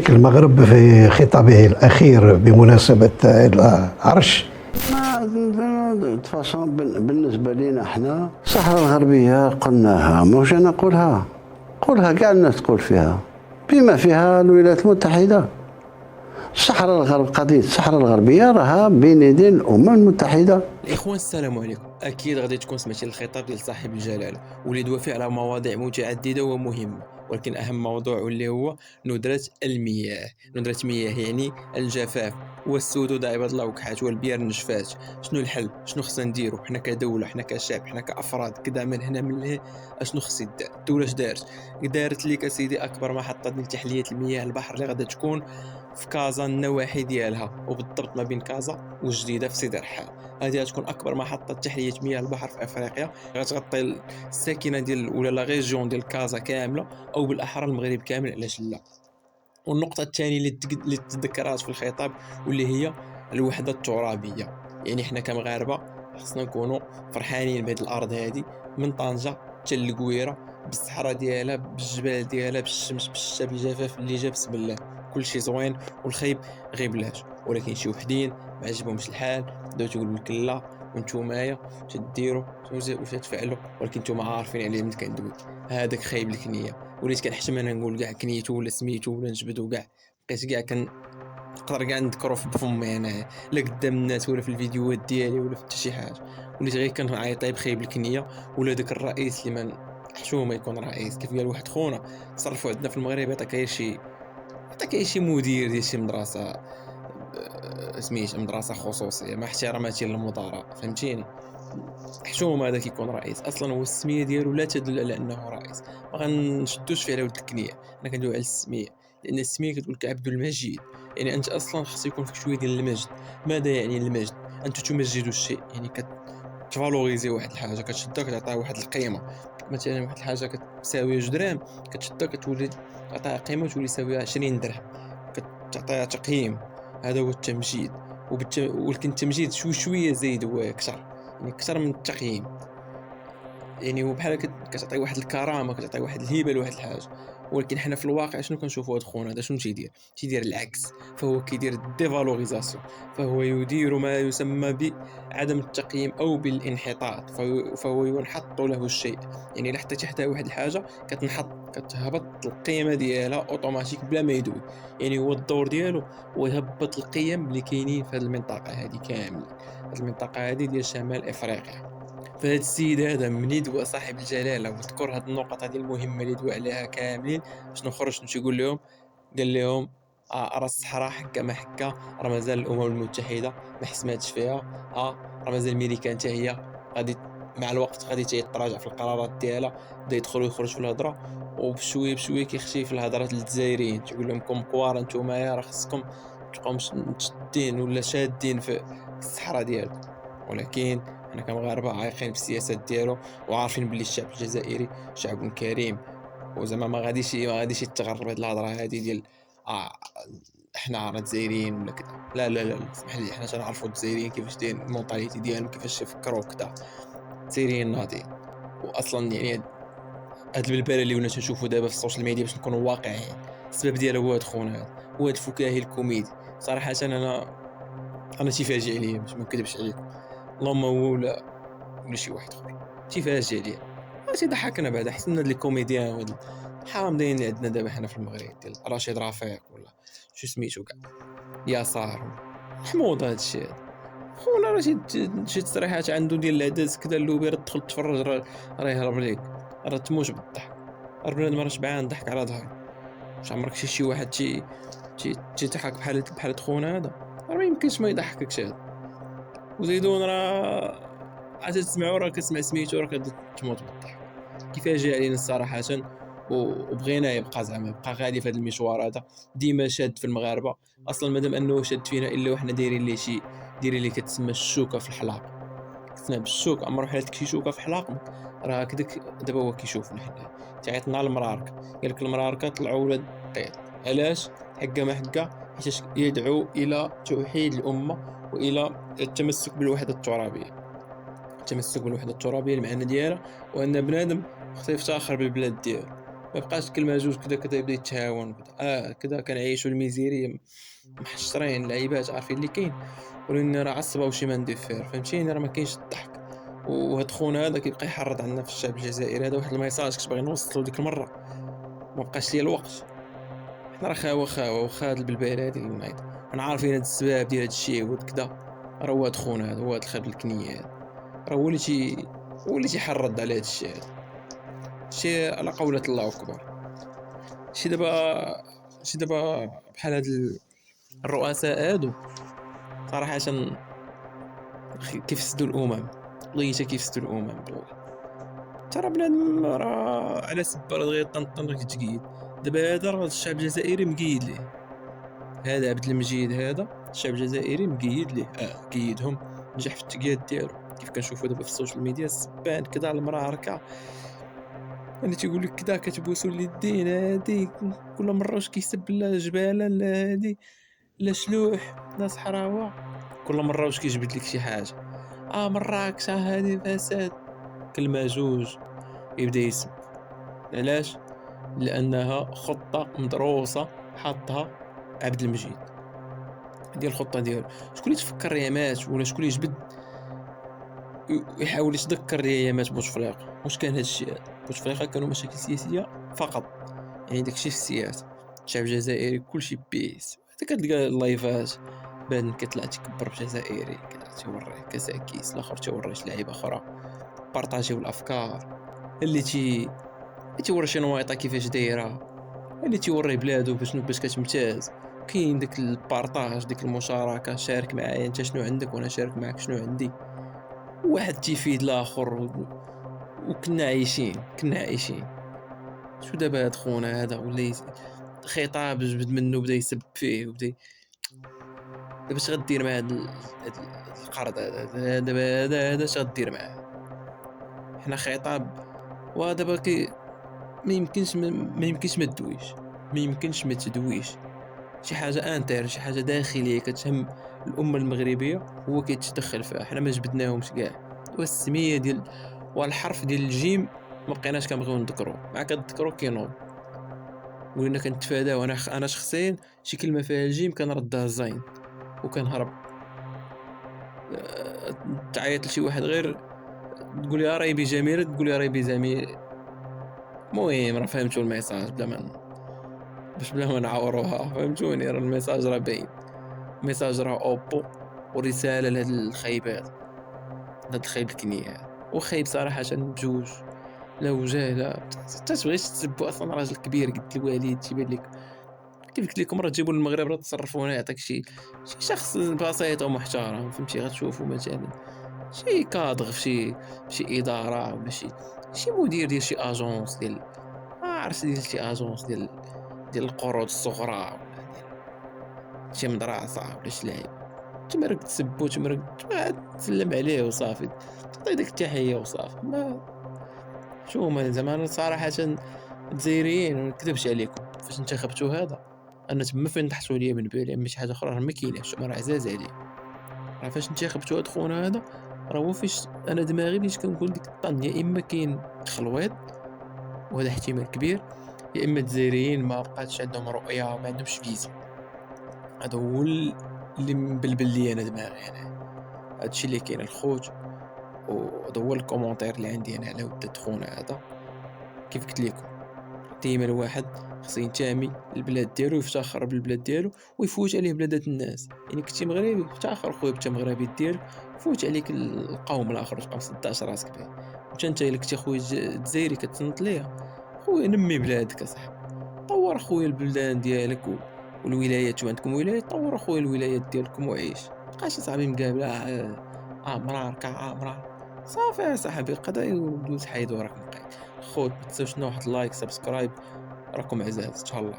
المغرب في خطابه الأخير بمناسبة العرش. فاصون بالنسبة لنا احنا الصحراء الغربية قلناها، موش أنا قولها كاع الناس تقول فيها، بما فيها الولايات المتحدة. قضية الصحراء الغربية راها بين يدين الأمم المتحدة. الاخوان السلام عليكم. اكيد غادي تكون سمعتي الخطاب ديال صاحب الجلاله واللي دوا فيه على مواضيع متعدده ومهمه، ولكن اهم موضوع واللي هو ندره المياه. ندره مياه يعني الجفاف والسدود عباد الله وكحات والبيار النشفات. شنو الحل؟ شنو خصنا نديرو حنا كدوله، حنا كشعب، حنا كافراد كذا من هنا من لهنا؟ اشنو خص يدار؟ الدوله اش دارت ليك اسيدي اكبر محطه ديال تحليه المياه البحر اللي غادا تكون في كازا النواحي ديالها، وبالضبط ما بين كازا والجديده في سيدي الرحال. هذه غتكون اكبر محطه تحليه مياه البحر في افريقيا، غتغطي الساكنه ديال ولا لا ريجيون ديال كازا كامله، او بالاحرى المغرب كامل، علاش لا. والنقطه الثانيه اللي تذكرات في الخطاب واللي هي الوحده الترابيه. يعني حنا كمغاربه خصنا نكونوا فرحانين بهذه الارض هذه، من طنجه حتى للقويره، بالصحراء ديالها، بالجبال ديالها، بالشمس، بالشتا، بالجفاف اللي جا بسم الله. كل شيء زوين والخيب غير بلاش. ولكن شي وحدين ما عجبهمش الحال، بداو تقولوا لك لا وانتومايا تديروا وتتفعلوا، ولكن نتوما عارفين عليه من كندوي. هذاك خايب لك نيه. وليت كنحشم انا نقول كاع كنيتو ولا سميتو ولا نجبدو كاع، بقيت كاع نقدر كاع نذكرو في فمي انا، لا قدام الناس ولا في الفيديوهات ديالي ولا في حتى شي حاجه. وليت غير كنعيط ليه بخايب لك نيه. ولا داك الرئيس اللي ما حشومه يكون رئيس، كيف قال واحد خونا تصرفوا عندنا في المغرب، عطاك غير شي مدير ديال شي مدرسه، سميت مدرسه خصوصيه، ما احتراماتي للمدراء، فهمتيني؟ حشومه هذا كيكون رئيس اصلا، هو السميه ديالو لا تدل على انه رئيس. ما غنشدوش فيه على ود الكنيه، انا كندوي على السميه، لان السميه كتقول لك عبد المجيد. يعني انت اصلا خص يكون فيك شويه ديال المجد. ماذا يعني المجد؟ انت تمجد الشيء، يعني كتفالوريزي واحد الحاجه، كتشدها كتعطيها واحد القيمه. مثلا واحد الحاجه كتساوي 2 درهم، كتشدها كتولي تعطيها قيمه تولي يساويها 20 درهم، كتعطيها تقييم. هذا هو التمجيد. ولكن التمجيد شويه زايد هو اكثر، يعني اكثر من التقييم. يعني هو بحال كتعطي واحد الكرامه، كتعطي واحد الهبه لواحد الحاجه. ولكن حنا في الواقع شنو كنشوفوا؟ هاد خونا هذا شنو تيدير العكس. فهو كيدير الديفالوريزاسيون، فهو يدير ما يسمى بعدم التقييم او بالانحطاط. فهو ينحط له الشيء. يعني الا حطيتي حتى واحد الحاجه كتهبط القيمه ديالها اوتوماتيك بلا ما يدوي. يعني هو الدور ديالو هو يهبط القيم اللي كاينين في هذه المنطقه هذه كامل، هذه المنطقه هذه ديال شمال افريقيا. فهاد السيد هذا من يدوى صاحب الجلاله وذكر هاد النقط هذه المهمه اللي دوا عليها كاملين، باش نخرج نمشي نقول لهم، قال لهم راه الصحراء حكا ما حكا، راه مازال الامم المتحده ما حسماتش فيها، راه مازال الميريكان حتى هي غادي مع الوقت غادي تراجع في القرارات ديالها، بدا يدخل ويخرج في الهضره. وبشويه بشويه كيخشي في الهضرات للجزائريين، تيقول لهم كوم كوار نتوما راه خصكم تبقاو متشدين ولا شادين في الصحراء ديالكم. ولكن حنا كمغاربه عايقين بالسياسات ديالو، وعارفين باللي الشعب الجزائري شعب كريم، وزعما ما غاديش يتغرب هاد الهضره هادي ديال آه احنا راه جزائريين ولا كذا. لا لا لا، اسمح لي، حنا تنعرفوا الجزائريين كيفاش دايرين المونطاليتي ديالهم، كيفاش يفكروا كذا. الجزائريين ناضيين. واصلا يعني هاد البلبله اللي ولينا تنشوفوا دابا في السوشيال ميديا، باش نكونوا واقعيين، السبب ديالها هو هاد خونا هذا، هو هاد الفكاهي الكوميدي. صراحه انا تيفاجئ عليا باش ما نكذبش عليكم. اللهم هو ولا شي واحد اخر تيفاجئ عليا، تيضحكنا بعدا. حسن هاد لي كوميديان وهاد الحرامضين اللي عندنا دابا حنا في المغرب، ديال رشيد رفيق ولا شو سميتو كاع، يسار محمود، هاد الشيء هذا خونا راه شي تصريحات عنده ديال العدس كذا اللوبي، راه تدخل تفرج راه يهرب ليك، راه تموت بالضحك. راه بنادم راه شبعان ضحك على ظهره. واش عمرك شي واحد تيضحك بحال خونا هذا؟ راه ما يمكنش ما يضحككش هذا. وزيدون راه عاد تسمعوا، راه كتسمع سميتو راه كتموت بالضحك. كيفاش علينا صراحه، وبغينا يبقى غادي في هذا المشوار هذا، ديما شاد في المغاربه. اصلا مادام انه شاد فينا الا وحنا دايرين ليه شي، دايرين اللي كتسمى الشوكه في الحلاق. كتسمع بالشوك، عمر حالتك شي شوكه في حلاقك؟ راه هكذاك دابا هو كيشوفنا حنا. تعيطنا المراركه، قال لك المراركه طلعوا ولاد الطيط. علاش؟ حكا ما حكا، حيت يدعو الى توحيد الامه والى التمسك بالوحده الترابيه. التمسك بالوحده الترابيه المعنى ديالها وان بنادم خصو يفتخر بالبلاد ديالو. ما بقاش كلمه جوج كذا كذا يبدا يتهاون كذا كذا كنعيشوا الميزيري محشرين لعيبات عارفين اللي كاين، ولكن راه عصبه وشي ما ندير فيها فهمتيني، راه ما كاينش الضحك. وهاد خونا هذا كيبقى يحرض عندنا في الشعب الجزائري، هذا واحد الميساج كنت باغي نوصلو ديك المره ما بقاش ليا الوقت. حنا راه خاوه واخا هاد البلبال هادي اللي نايض انا عارفين هاد السباب ديال هاد الشيء وهاد كذا، راه هو هاد خونا هذا هو هاد الخبل الكنيه هذا، راه هو اللي تيحرض على هاد الشيء هذا. شي على قولة الله أكبر. شي دابا بحال هاد الرؤساء هادو صراحة كيفسدوا الأمم، والله حتى كيفسدوا الأمم والله. ترى بنادم راه على سبة راه دغيا طنطن كتقيد. دابا هذا راه الشعب الجزائري مقيد ليه، هذا عبد المجيد هذا الشعب الجزائري مقيد ليه، قيدهم نجح في التقياد ديالو. كيف كنشوفوا دابا في السوشيال ميديا السبان كذا على المراه هكا اللي تيقول لك كذا كتبوسوا اليدين هادي كل مره واش كيسب لا جباله لا هادي لا شلوح لا صحراوه، كل مره واش كيجبد لك شي حاجه مراكش هادي فساد كلمه جوج يبدا يسب. علاش؟ لانها خطه مدروسه حطها عبد المجيد ديال الخطه ديالو. شكون اللي تفكر ايامات ولا شكون اللي يجبد يحاول يتذكر ايامات بوتفليقه؟ واش كان هذا الشيء هذا؟ بوتفليقه كانوا مشاكل سياسيه فقط، يعني داكشي في السياسه. الشعب الجزائري كلشي بيس، حتى كتلقى اللايفات بان كيطلع تكبر في الجزائري كذا تيوري كساكيس، الاخر تيوري شي لعيبه اخرى بارطاجيو الافكار، اللي تيوري شي نوايطه كيفاش دايره، اللي تيوري بلادو باش كتمتاز. كاين داك البارطاج ديك المشاركه، شارك معايا انت شنو عندك وانا شارك معاك شنو عندي، واحد تيفيد الاخر وكنا عايشين. شو دابا هاد خونا هذا ولا خطاب جبد منه بدا يسب فيه وبدا دابا اش غدير مع هاد القرض هذا؟ دابا هذا اش غدير معاه؟ حنا خطاب ودابا ما يمكنش ما تدويش شي حاجه انتر، شي حاجه داخليه كتهم الامه المغربيه هو كيتدخل فيها. حنا ما جبدناهمش كاع، والسميه ديال والحرف ديال الجيم ما بقيناش كنبغيو نذكروا، مع كنذكروا كينوض ولينا كنتفاداو. انا شخصيا شي كلمه فيها الجيم كنردها الزين وكنهرب. تعيط لشي واحد غير تقول يا رايبي جميل تقول يا رايبي زميل، المهم راه فهمتوا الميساج بلا ما نعاوروها، فهمتوني؟ راه الميساج راه باين، الميساج راه اوبو ورساله لهاد الخايبات، هاد الخايب الكنيه وخايب صراحه بجوج لا وجه لا حتى تبغيش تسبوا اصلا راجل كبير قد الوالد تيبان لك. كيف قلت لكم راه تجيبوا للمغرب راه تصرفوا هنا يعطيك شي شخص بسيط ومحترم فهمتي، غتشوفوا مثلا شي كادغ في شي اداره ولا شي مدير ديال شي اجونس ديال عرفتي ديال شي اجونس ديال القروض الصغرى ولا ديال شي مدرسه ولا شي لعيب، تمرك تسبو تمرك تسلم عليه وصافي تعطي ديك التحيه وصافي. ما شو ما زعما أنا صراحه الجزائريين ما نكذبش عليكم فاش انتخبتوا هذا انا تما فين طاحتوا ليا من بالي، اما شي حاجه اخرى راه ما كايناش، راه عزاز عليه. راه فاش انتخبتوا هاد خونا هذا راه هو فاش انا دماغي بديت كنقول ديك الطن يا اما كاين تخلويط وهذا احتمال كبير، يا اما الجزائريين ما بقاتش عندهم رؤيه وما عندهمش فيزيون. هذا هو اللي مبلبل لي انا دماغي انا، هادشي اللي كاين الخوت. وهذا هو الكومونتير اللي عندي انا على ودة خونا هذا. كيف قلت لكم ديما الواحد خصو ينتمي للبلاد ديالو ويفتخر بالبلاد ديالو ويفوت عليه بلادات الناس. يعني كنتي مغربي افتخر خويا بتا مغربي ديالك، فوت عليك القوم الاخر تبقى مصدعش راسك به. انت الا كنتي خويا الجزائري كتصنت ليا خويا نمي بلادك اصاحبي، طور خويا البلدان ديالك والولايات عندكم ولايات، طور خويا الولايات ديالكم وعيش. مابقاش صاحبي مقابل مرار مرار صافي يا صاحبي قضايا ودوز حيد وراك مقيد. خوت ما تنساوش واحد لايك سبسكرايب، راكم عزاز تهلاو.